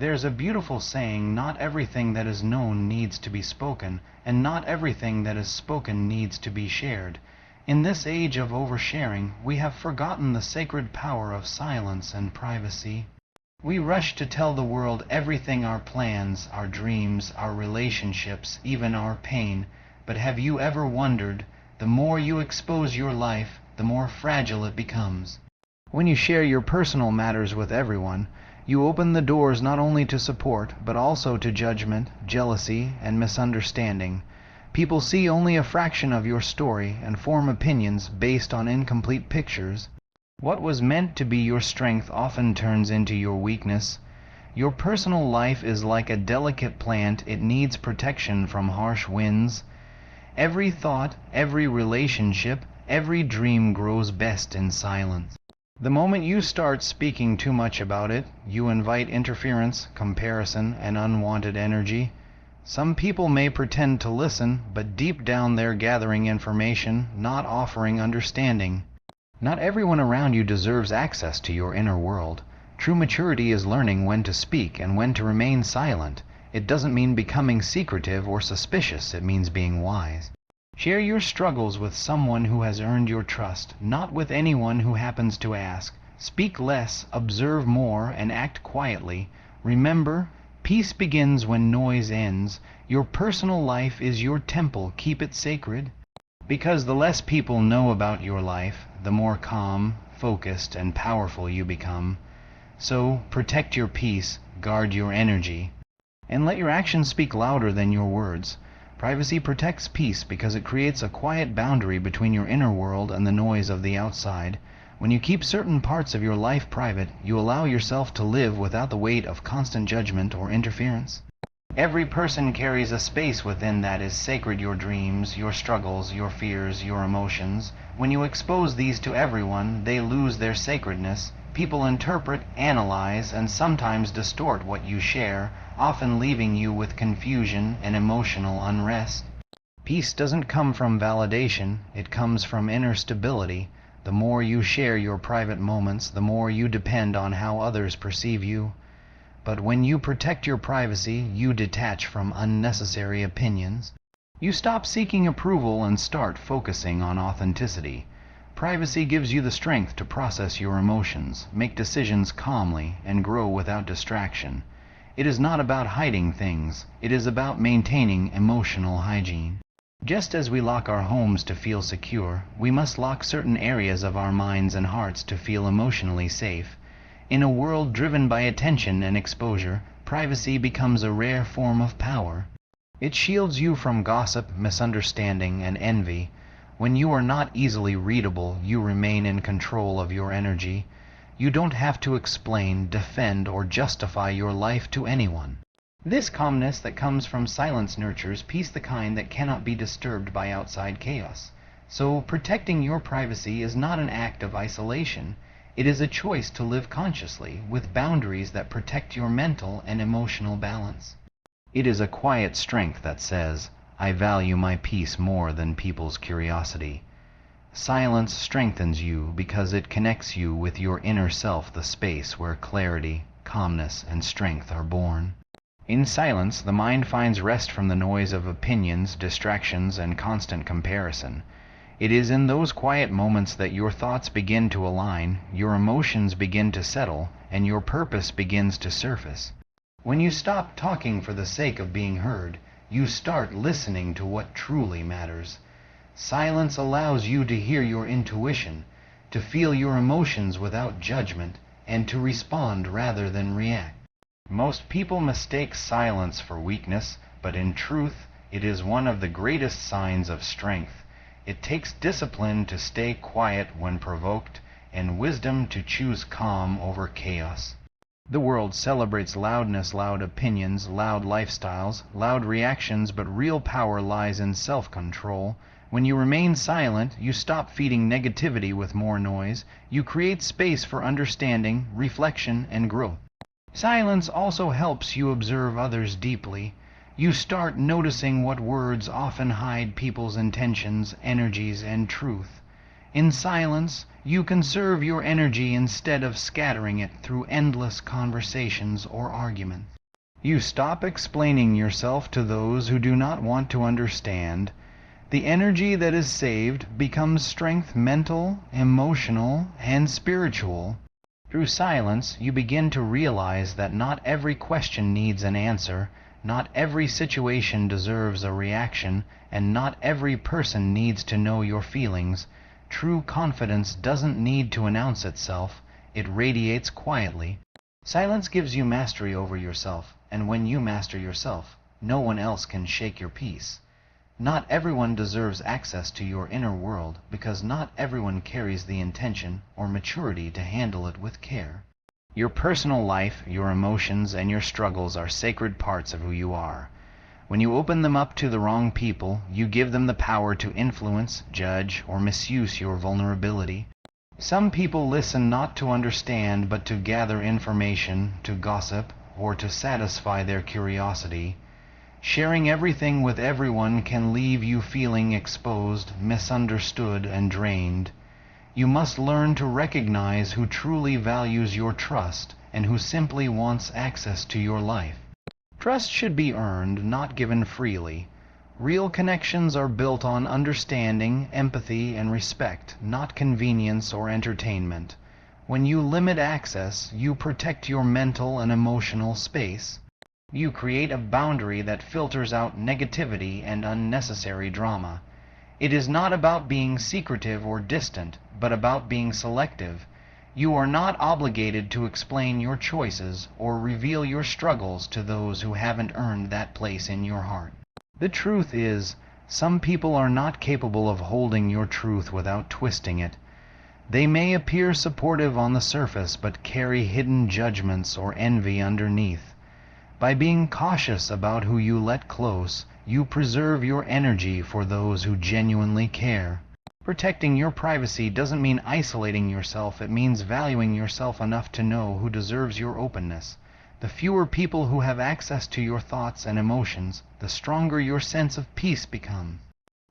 There's a beautiful saying, not everything that is known needs to be spoken, and not everything that is spoken needs to be shared. In this age of oversharing, we have forgotten the sacred power of silence and privacy. We rush to tell the world everything, our plans, our dreams, our relationships, even our pain. But have you ever wondered, the more you expose your life, the more fragile it becomes? When you share your personal matters with everyone, you open the doors not only to support, but also to judgment, jealousy, and misunderstanding. People see only a fraction of your story and form opinions based on incomplete pictures. What was meant to be your strength often turns into your weakness. Your personal life is like a delicate plant. It needs protection from harsh winds. Every thought, every relationship, every dream grows best in silence. The moment you start speaking too much about it, you invite interference, comparison, and unwanted energy. Some people may pretend to listen, but deep down they're gathering information, not offering understanding. Not everyone around you deserves access to your inner world. True maturity is learning when to speak and when to remain silent. It doesn't mean becoming secretive or suspicious, it means being wise. Share your struggles with someone who has earned your trust, not with anyone who happens to ask. Speak less, observe more, and act quietly. Remember, peace begins when noise ends. Your personal life is your temple. Keep it sacred. Because the less people know about your life, the more calm, focused, and powerful you become. So, protect your peace, guard your energy, and let your actions speak louder than your words. Privacy protects peace because it creates a quiet boundary between your inner world and the noise of the outside. When you keep certain parts of your life private, you allow yourself to live without the weight of constant judgment or interference. Every person carries a space within that is sacred: your dreams, your struggles, your fears, your emotions. When you expose these to everyone, they lose their sacredness. People interpret, analyze, and sometimes distort what you share, often leaving you with confusion and emotional unrest. Peace doesn't come from validation, it comes from inner stability. The more you share your private moments, the more you depend on how others perceive you. But when you protect your privacy, you detach from unnecessary opinions. You stop seeking approval and start focusing on authenticity. Privacy gives you the strength to process your emotions, make decisions calmly, and grow without distraction. It is not about hiding things, it is about maintaining emotional hygiene. Just as we lock our homes to feel secure, we must lock certain areas of our minds and hearts to feel emotionally safe. In a world driven by attention and exposure, privacy becomes a rare form of power. It shields you from gossip, misunderstanding, and envy. When you are not easily readable, you remain in control of your energy. You don't have to explain, defend, or justify your life to anyone. This calmness that comes from silence nurtures peace, the kind that cannot be disturbed by outside chaos. So, protecting your privacy is not an act of isolation. It is a choice to live consciously, with boundaries that protect your mental and emotional balance. It is a quiet strength that says, I value my peace more than people's curiosity. Silence strengthens you because it connects you with your inner self, the space where clarity, calmness, and strength are born. In silence, the mind finds rest from the noise of opinions, distractions, and constant comparison. It is in those quiet moments that your thoughts begin to align, your emotions begin to settle, and your purpose begins to surface. When you stop talking for the sake of being heard, you start listening to what truly matters. Silence allows you to hear your intuition, to feel your emotions without judgment, and to respond rather than react. Most people mistake silence for weakness, but in truth, it is one of the greatest signs of strength. It takes discipline to stay quiet when provoked, and wisdom to choose calm over chaos. The world celebrates loudness, loud opinions, loud lifestyles, loud reactions, but real power lies in self-control. When you remain silent, you stop feeding negativity with more noise. You create space for understanding, reflection, and growth. Silence also helps you observe others deeply. You start noticing what words often hide people's intentions, energies, and truth. In silence, you conserve your energy instead of scattering it through endless conversations or arguments. You stop explaining yourself to those who do not want to understand. The energy that is saved becomes strength, mental, emotional, and spiritual. Through silence, you begin to realize that not every question needs an answer, not every situation deserves a reaction, and not every person needs to know your feelings. True confidence doesn't need to announce itself, it radiates quietly. Silence gives you mastery over yourself, and when you master yourself, no one else can shake your peace. Not everyone deserves access to your inner world, because not everyone carries the intention or maturity to handle it with care. Your personal life, your emotions, and your struggles are sacred parts of who you are. When you open them up to the wrong people, you give them the power to influence, judge, or misuse your vulnerability. Some people listen not to understand, but to gather information, to gossip, or to satisfy their curiosity. Sharing everything with everyone can leave you feeling exposed, misunderstood, and drained. You must learn to recognize who truly values your trust and who simply wants access to your life. Trust should be earned, not given freely. Real connections are built on understanding, empathy, and respect, not convenience or entertainment. When you limit access, you protect your mental and emotional space. You create a boundary that filters out negativity and unnecessary drama. It is not about being secretive or distant, but about being selective. You are not obligated to explain your choices or reveal your struggles to those who haven't earned that place in your heart. The truth is, some people are not capable of holding your truth without twisting it. They may appear supportive on the surface, but carry hidden judgments or envy underneath. By being cautious about who you let close, you preserve your energy for those who genuinely care. Protecting your privacy doesn't mean isolating yourself, it means valuing yourself enough to know who deserves your openness. The fewer people who have access to your thoughts and emotions, the stronger your sense of peace becomes.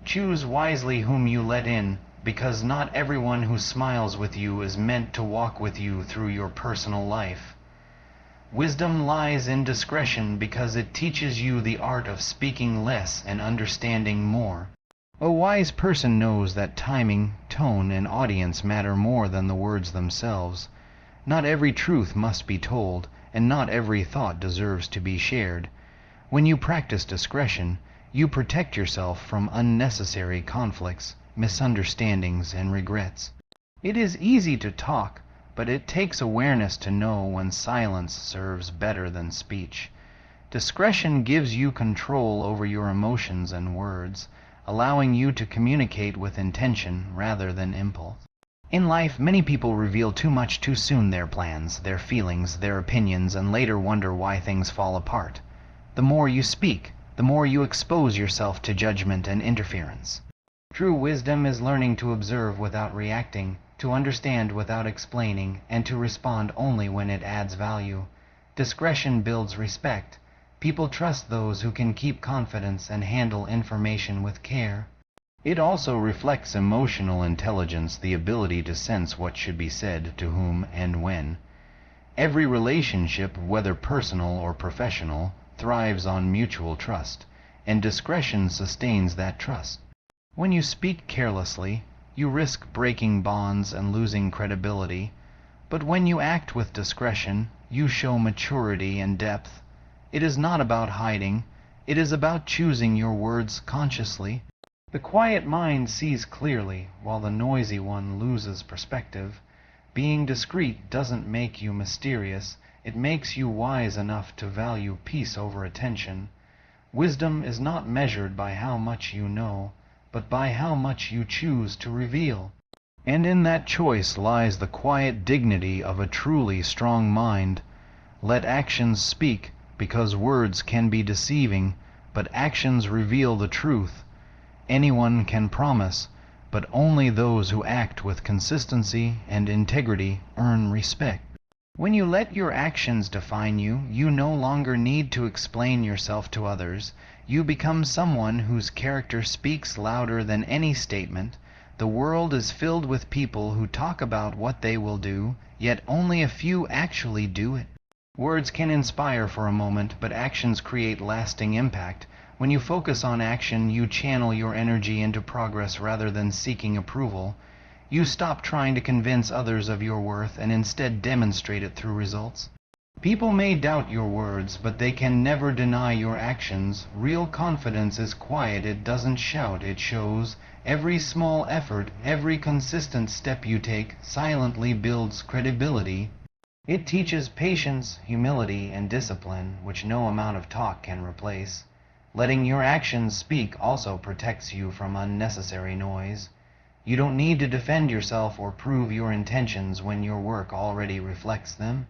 Choose wisely whom you let in, because not everyone who smiles with you is meant to walk with you through your personal life. Wisdom lies in discretion because it teaches you the art of speaking less and understanding more. A wise person knows that timing, tone, and audience matter more than the words themselves. Not every truth must be told, and not every thought deserves to be shared. When you practice discretion, you protect yourself from unnecessary conflicts, misunderstandings, and regrets. It is easy to talk, but it takes awareness to know when silence serves better than speech. Discretion gives you control over your emotions and words, allowing you to communicate with intention rather than impulse. In life, many people reveal too much too soon: their plans, their feelings, their opinions, and later wonder why things fall apart. The more you speak, the more you expose yourself to judgment and interference. True wisdom is learning to observe without reacting, to understand without explaining, and to respond only when it adds value. Discretion builds respect. People trust those who can keep confidence and handle information with care. It also reflects emotional intelligence, the ability to sense what should be said, to whom, and when. Every relationship, whether personal or professional, thrives on mutual trust, and discretion sustains that trust. When you speak carelessly, you risk breaking bonds and losing credibility, but when you act with discretion, you show maturity and depth. It is not about hiding, it is about choosing your words consciously. The quiet mind sees clearly, while the noisy one loses perspective. Being discreet doesn't make you mysterious, it makes you wise enough to value peace over attention. Wisdom is not measured by how much you know, but by how much you choose to reveal. And in that choice lies the quiet dignity of a truly strong mind. Let actions speak, because words can be deceiving, but actions reveal the truth. Anyone can promise, but only those who act with consistency and integrity earn respect. When you let your actions define you, you no longer need to explain yourself to others. You become someone whose character speaks louder than any statement. The world is filled with people who talk about what they will do, yet only a few actually do it. Words can inspire for a moment, but actions create lasting impact. When you focus on action, you channel your energy into progress rather than seeking approval. You stop trying to convince others of your worth and instead demonstrate it through results. People may doubt your words, but they can never deny your actions. Real confidence is quiet, it doesn't shout, it shows. Every small effort, every consistent step you take, silently builds credibility. It teaches patience, humility, and discipline, which no amount of talk can replace. Letting your actions speak also protects you from unnecessary noise. You don't need to defend yourself or prove your intentions when your work already reflects them.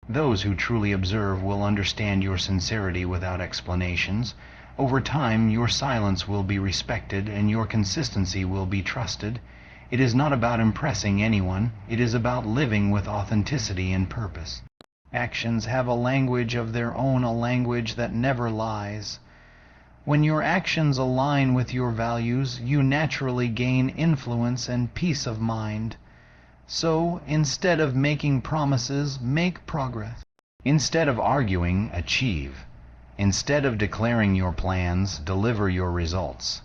Those who truly observe will understand your sincerity without explanations. Over time, your silence will be respected and your consistency will be trusted. It is not about impressing anyone, it is about living with authenticity and purpose. Actions have a language of their own, a language that never lies. When your actions align with your values, you naturally gain influence and peace of mind. So, instead of making promises, make progress. Instead of arguing, achieve. Instead of declaring your plans, deliver your results.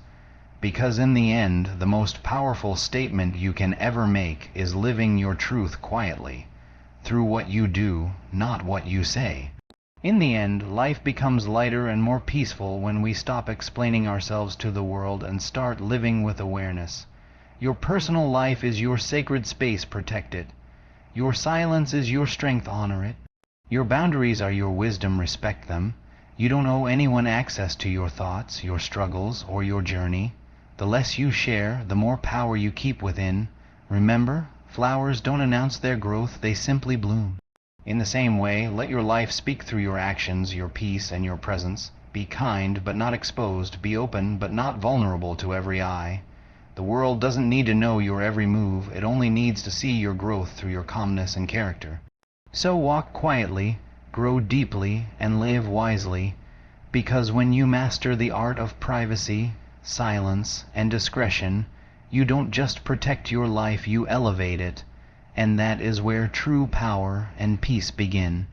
Because in the end, the most powerful statement you can ever make is living your truth quietly, through what you do, not what you say. In the end, life becomes lighter and more peaceful when we stop explaining ourselves to the world and start living with awareness. Your personal life is your sacred space, protect it. Your silence is your strength, honor it. Your boundaries are your wisdom, respect them. You don't owe anyone access to your thoughts, your struggles, or your journey. The less you share, the more power you keep within. Remember, flowers don't announce their growth, they simply bloom. In the same way, let your life speak through your actions, your peace, and your presence. Be kind, but not exposed. Be open, but not vulnerable to every eye. The world doesn't need to know your every move, it only needs to see your growth through your calmness and character. So walk quietly, grow deeply, and live wisely, because when you master the art of privacy, silence, and discretion, you don't just protect your life, you elevate it, and that is where true power and peace begin.